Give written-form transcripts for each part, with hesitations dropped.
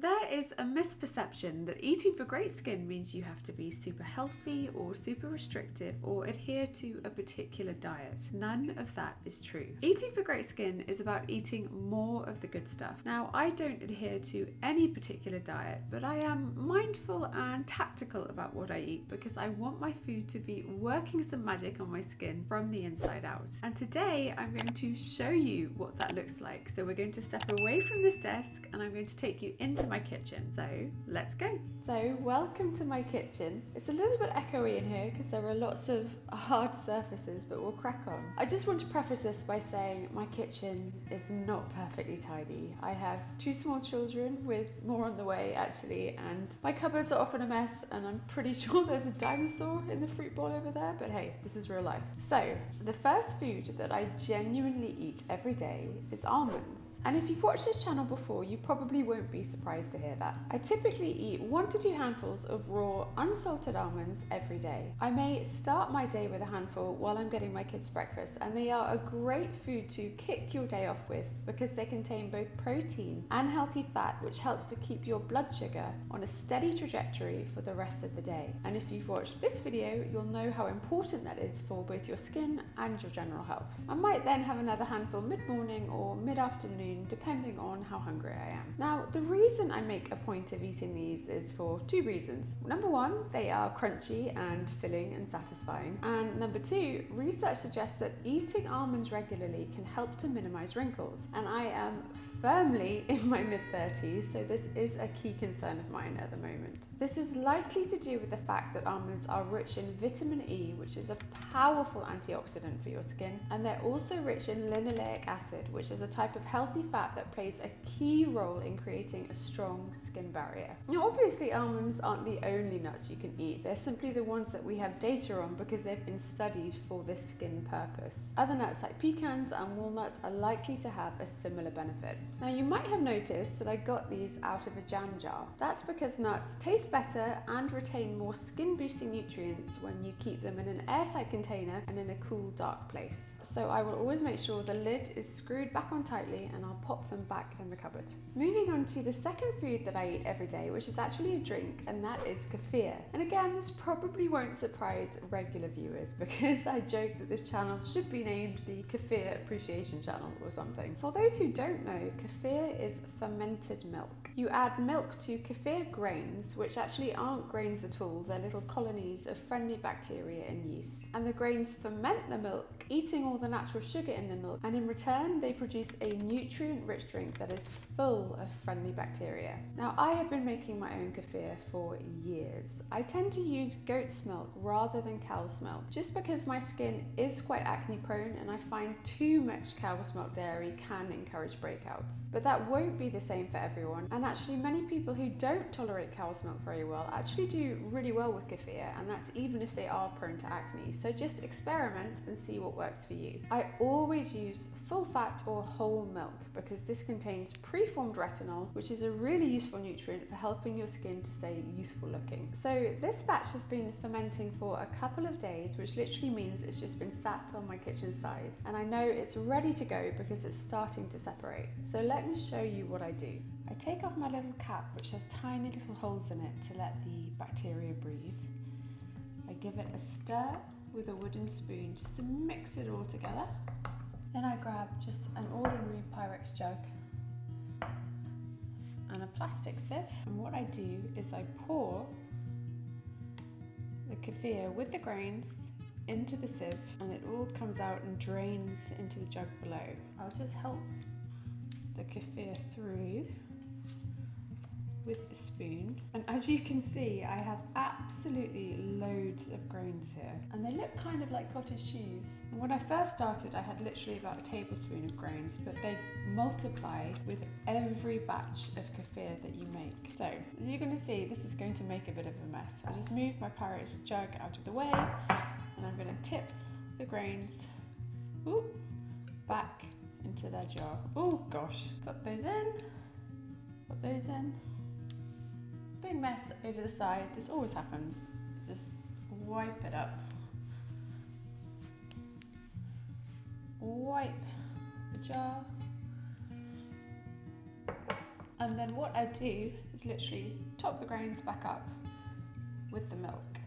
There is a misperception that eating for great skin means you have to be super healthy or super restrictive or adhere to a particular diet. None of that is true. Eating for great skin is about eating more of the good stuff. Now, I don't adhere to any particular diet, but I am mindful and tactical about what I eat because I want my food to be working some magic on my skin from the inside out. And today I'm going to show you what that looks like. So we're going to step away from this desk and I'm going to take you into my kitchen. So let's go. So welcome to my kitchen. It's a little bit echoey in here because there are lots of hard surfaces, but we'll crack on. I just want to preface this by saying my kitchen is not perfectly tidy. I have two small children with more on the way actually, and my cupboards are often a mess, and I'm pretty sure there's a dinosaur in the fruit bowl over there, but hey, this is real life. So the first food that I genuinely eat every day is almonds. And if you've watched this channel before, you probably won't be surprised to hear that. I typically eat 1 to 2 handfuls of raw, unsalted almonds every day. I may start my day with a handful while I'm getting my kids breakfast, and they are a great food to kick your day off with because they contain both protein and healthy fat, which helps to keep your blood sugar on a steady trajectory for the rest of the day. And if you've watched this video, you'll know how important that is for both your skin and your general health. I might then have another handful mid-morning or mid-afternoon, depending on how hungry I am. Now, the reason I make a point of eating these is for 2 reasons. Number 1, they are crunchy and filling and satisfying. And number 2, research suggests that eating almonds regularly can help to minimize wrinkles. And I am firmly in my mid-30s, so this is a key concern of mine at the moment. This is likely to do with the fact that almonds are rich in vitamin E, which is a powerful antioxidant for your skin, and they're also rich in linoleic acid, which is a type of healthy fat that plays a key role in creating a strong skin barrier. Now, obviously almonds aren't the only nuts you can eat. They're simply the ones that we have data on because they've been studied for this skin purpose. Other nuts like pecans and walnuts are likely to have a similar benefit. Now, you might have noticed that I got these out of a jam jar. That's because nuts taste better and retain more skin boosting nutrients when you keep them in an airtight container and in a cool, dark place. So I will always make sure the lid is screwed back on tightly, and I'll pop them back in the cupboard. Moving on to the second food that I eat every day, which is actually a drink, and that is kefir. And again, this probably won't surprise regular viewers because I joke that this channel should be named the Kefir Appreciation Channel or something. For those who don't know, kefir is fermented milk. You add milk to kefir grains, which actually aren't grains at all. They're little colonies of friendly bacteria and yeast. And the grains ferment the milk, eating all the natural sugar in the milk, and in return they produce a nutrient-rich drink that is full of friendly bacteria. Now, I have been making my own kefir for years. I tend to use goat's milk rather than cow's milk, just because my skin is quite acne prone and I find too much cow's milk dairy can encourage breakouts. But that won't be the same for everyone, and actually many people who don't tolerate cow's milk very well actually do really well with kefir, and that's even if they are prone to acne. So just experiment and see what works for you. I always use full fat or whole milk because this contains preformed retinol, which is a really useful nutrient for helping your skin to stay youthful looking. So this batch has been fermenting for a couple of days, which literally means it's just been sat on my kitchen side, and I know it's ready to go because it's starting to separate. So let me show you what I do. I take off my little cap, which has tiny little holes in it to let the bacteria breathe. I give it a stir with a wooden spoon just to mix it all together. Then I grab just an ordinary Pyrex jug and a plastic sieve, and what I do is I pour the kefir with the grains into the sieve, and it all comes out and drains into the jug below. I'll just help the kefir through with the spoon, and as you can see, I have absolutely loads of grains here, and they look kind of like cottage cheese. And when I first started, I had literally about a tablespoon of grains, but they multiply with every batch of kefir that you make. So as you're going to see, this is going to make a bit of a mess. I just move my Pyrex jug out of the way, and I'm going to tip the grains back into their jar. Oh gosh, put those in. Big mess over the side. This always happens. Just wipe it up. Wipe the jar. And then what I do is literally top the grains back up with the milk.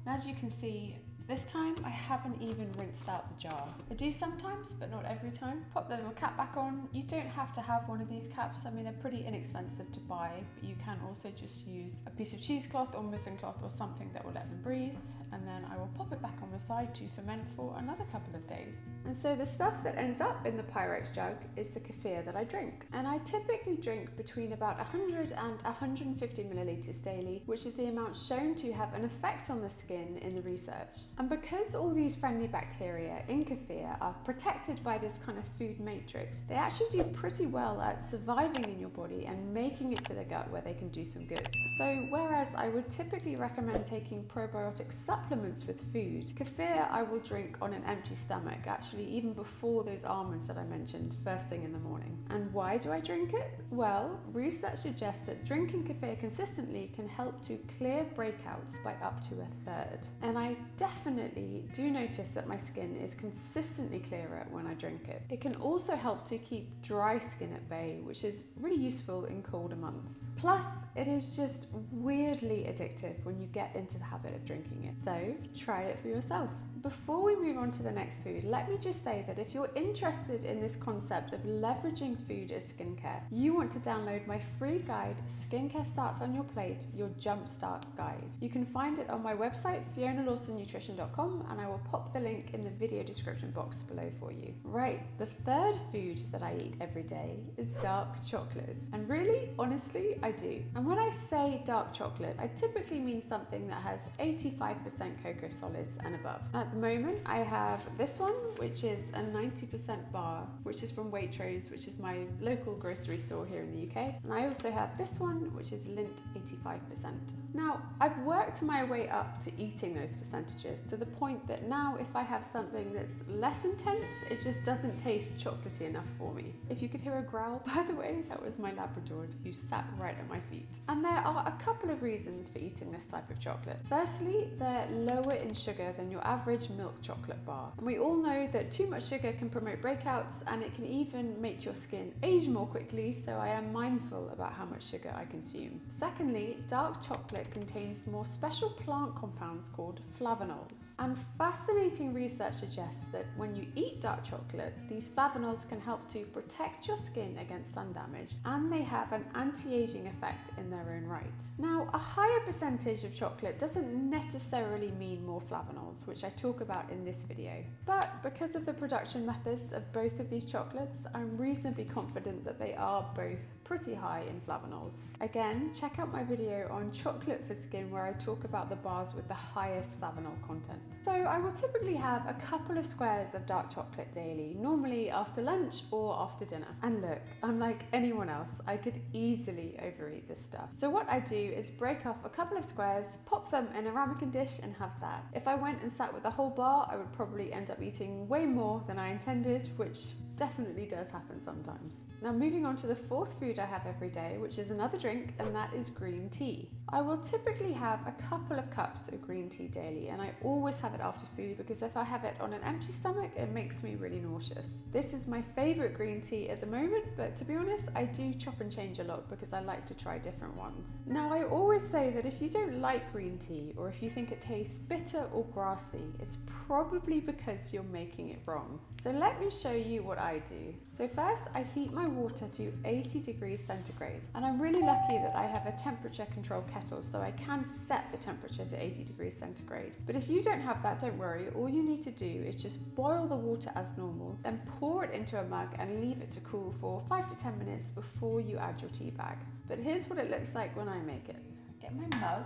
And as you can see, this time I haven't even rinsed out the jar. I do sometimes, but not every time. Pop the little cap back on. You don't have to have one of these caps. I mean, they're pretty inexpensive to buy, but you can also just use a piece of cheesecloth or muslin cloth or something that will let them breathe. And then I will pop it back on the side to ferment for another couple of days. And so the stuff that ends up in the Pyrex jug is the kefir that I drink. And I typically drink between about 100 and 150 millilitres daily, which is the amount shown to have an effect on the skin in the research. And because all these friendly bacteria in kefir are protected by this kind of food matrix, they actually do pretty well at surviving in your body and making it to the gut where they can do some good. So whereas I would typically recommend taking probiotic supplements with food, kefir I will drink on an empty stomach, actually even before those almonds that I mentioned first thing in the morning. And why do I drink it? Well, research suggests that drinking kefir consistently can help to clear breakouts by up to a third. And I definitely do notice that my skin is consistently clearer when I drink it. It can also help to keep dry skin at bay, which is really useful in colder months. Plus, it is just weirdly addictive when you get into the habit of drinking it. So try it for yourself. Before we move on to the next food, let me just say that if you're interested in this concept of leveraging food as skincare, you want to download my free guide, Skincare Starts on Your Plate, your Jumpstart Guide. You can find it on my website, fionalawsonnutrition.com, and I will pop the link in the video description box below for you. Right, the third food that I eat every day is dark chocolate. And really, honestly, I do. And when I say dark chocolate, I typically mean something that has 85% cocoa solids and above. At the moment, I have this one, which is a 90% bar, which is from Waitrose, which is my local grocery store here in the UK. And I also have this one, which is Lindt 85%. Now, I've worked my way up to eating those percentages to the point that now if I have something that's less intense, it just doesn't taste chocolatey enough for me. If you could hear a growl, by the way, that was my Labrador who sat right at my feet. And there are a couple of reasons for eating this type of chocolate. Firstly, they're lower in sugar than your average milk chocolate bar. And we all know that too much sugar can promote breakouts and it can even make your skin age more quickly, so I am mindful about how much sugar I consume. Secondly, dark chocolate contains more special plant compounds called flavanols. And fascinating research suggests that when you eat dark chocolate, these flavanols can help to protect your skin against sun damage, and they have an anti-aging effect in their own right. Now, a higher percentage of chocolate doesn't necessarily mean more flavanols, which I talk about in this video. But because of the production methods of both of these chocolates, I'm reasonably confident that they are both pretty high in flavanols. Again, check out my video on chocolate for skin where I talk about the bars with the highest flavanol content. So I will typically have a couple of squares of dark chocolate daily, normally after lunch or after dinner. And look, I'm like anyone else, I could easily overeat this stuff. So what I do is break off a couple of squares, pop them in a ramekin dish and have that. If I went and sat with a whole bar, I would probably end up eating way more than I intended, which definitely does happen sometimes. Now moving on to the fourth food I have every day, which is another drink, and that is green tea. I will typically have a couple of cups of green tea daily, and I always have it after food because if I have it on an empty stomach, it makes me really nauseous. This is my favorite green tea at the moment, but to be honest, I do chop and change a lot because I like to try different ones. Now, I always say that if you don't like green tea, or if you think it tastes bitter or grassy, it's probably because you're making it wrong. So let me show you what I do. So first, I heat my water to 80 degrees centigrade, and I'm really lucky that I have a temperature control kettle, so I can set the temperature to 80 degrees centigrade. But if you don't have that, don't worry. All you need to do is just boil the water as normal, then pour it into a mug and leave it to cool for 5 to 10 minutes before you add your tea bag. But here's what it looks like when I make it. Get my mug,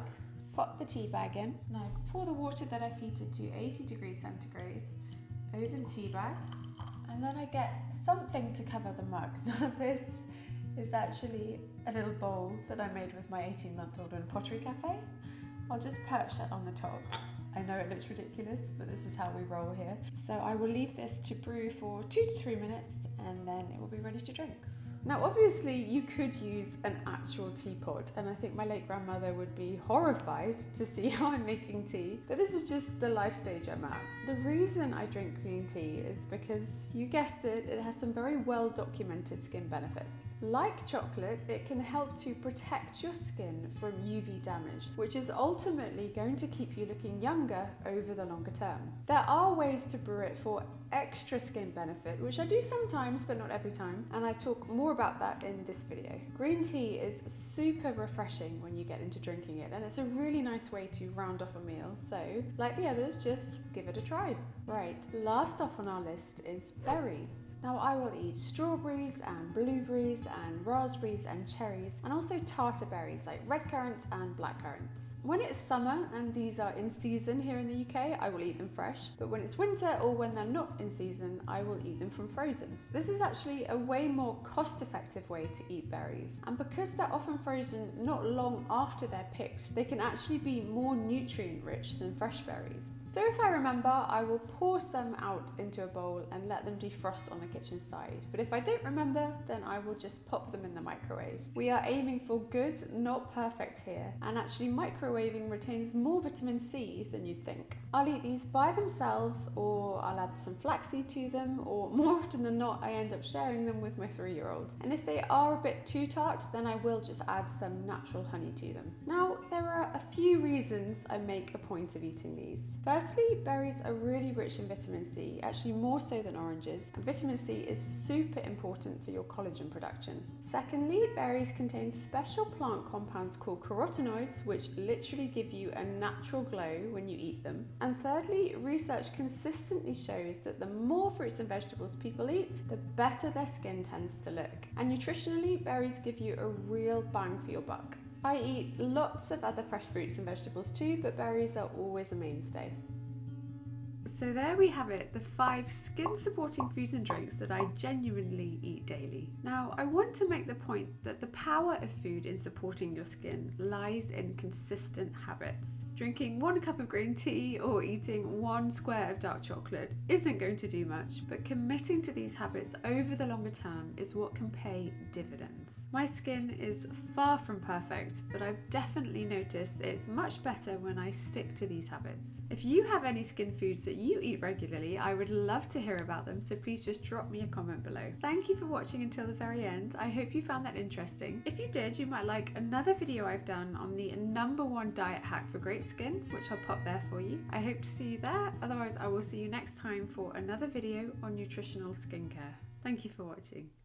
pop the tea bag in. Now pour the water that I've heated to 80 degrees centigrade over the tea bag, and then I get something to cover the mug. Now this is actually a little bowl that I made with my 18-month-old in Pottery Cafe. I'll just perch that on the top. I know it looks ridiculous, but this is how we roll here. So I will leave this to brew for 2 to 3 minutes, and then it will be ready to drink. Now obviously you could use an actual teapot, and I think my late grandmother would be horrified to see how I'm making tea, but this is just the life stage I'm at. The reason I drink green tea is because, you guessed it, it has some very well documented skin benefits. Like chocolate, it can help to protect your skin from UV damage, which is ultimately going to keep you looking younger over the longer term. There are ways to brew it for extra skin benefit, which I do sometimes but not every time, and I talk more about that in this video. Green tea is super refreshing when you get into drinking it, and it's a really nice way to round off a meal, so like the others, just give it a try. Right, last up on our list is berries. Now I will eat strawberries and blueberries and raspberries and cherries, and also tartar berries like red currants and black currants. When it's summer and these are in season here in the UK, I will eat them fresh, but when it's winter or when they're not in season, I will eat them from frozen. This is actually a way more cost-effective way to eat berries, and because they're often frozen not long after they're picked, they can actually be more nutrient-rich than fresh berries. So if I remember, I will pour some out into a bowl and let them defrost on the kitchen side. But if I don't remember, then I will just pop them in the microwave. We are aiming for good, not perfect here, and actually microwaving retains more vitamin C than you'd think. I'll eat these by themselves, or I'll add some flaxseed to them, or more often than not, I end up sharing them with my 3-year-old. And if they are a bit too tart, then I will just add some natural honey to them. Now, there are a few reasons I make a point of eating these. Firstly, berries are really rich in vitamin C, actually more so than oranges, and vitamin C is super important for your collagen production. Secondly, berries contain special plant compounds called carotenoids, which literally give you a natural glow when you eat them. And thirdly, research consistently shows that the more fruits and vegetables people eat, the better their skin tends to look. And nutritionally, berries give you a real bang for your buck. I eat lots of other fresh fruits and vegetables too, but berries are always a mainstay. So there we have it, the 5 skin supporting foods and drinks that I genuinely eat daily. Now, I want to make the point that the power of food in supporting your skin lies in consistent habits. Drinking 1 cup of green tea or eating 1 square of dark chocolate isn't going to do much, but committing to these habits over the longer term is what can pay dividends. My skin is far from perfect, but I've definitely noticed it's much better when I stick to these habits. If you have any skin foods that you eat regularly, I would love to hear about them, so please just drop me a comment below. Thank you for watching until the very end. I hope you found that interesting. If you did, you might like another video I've done on the #1 diet hack for great skin, which I'll pop there for you. I hope to see you there. Otherwise, I will see you next time for another video on nutritional skincare. Thank you for watching.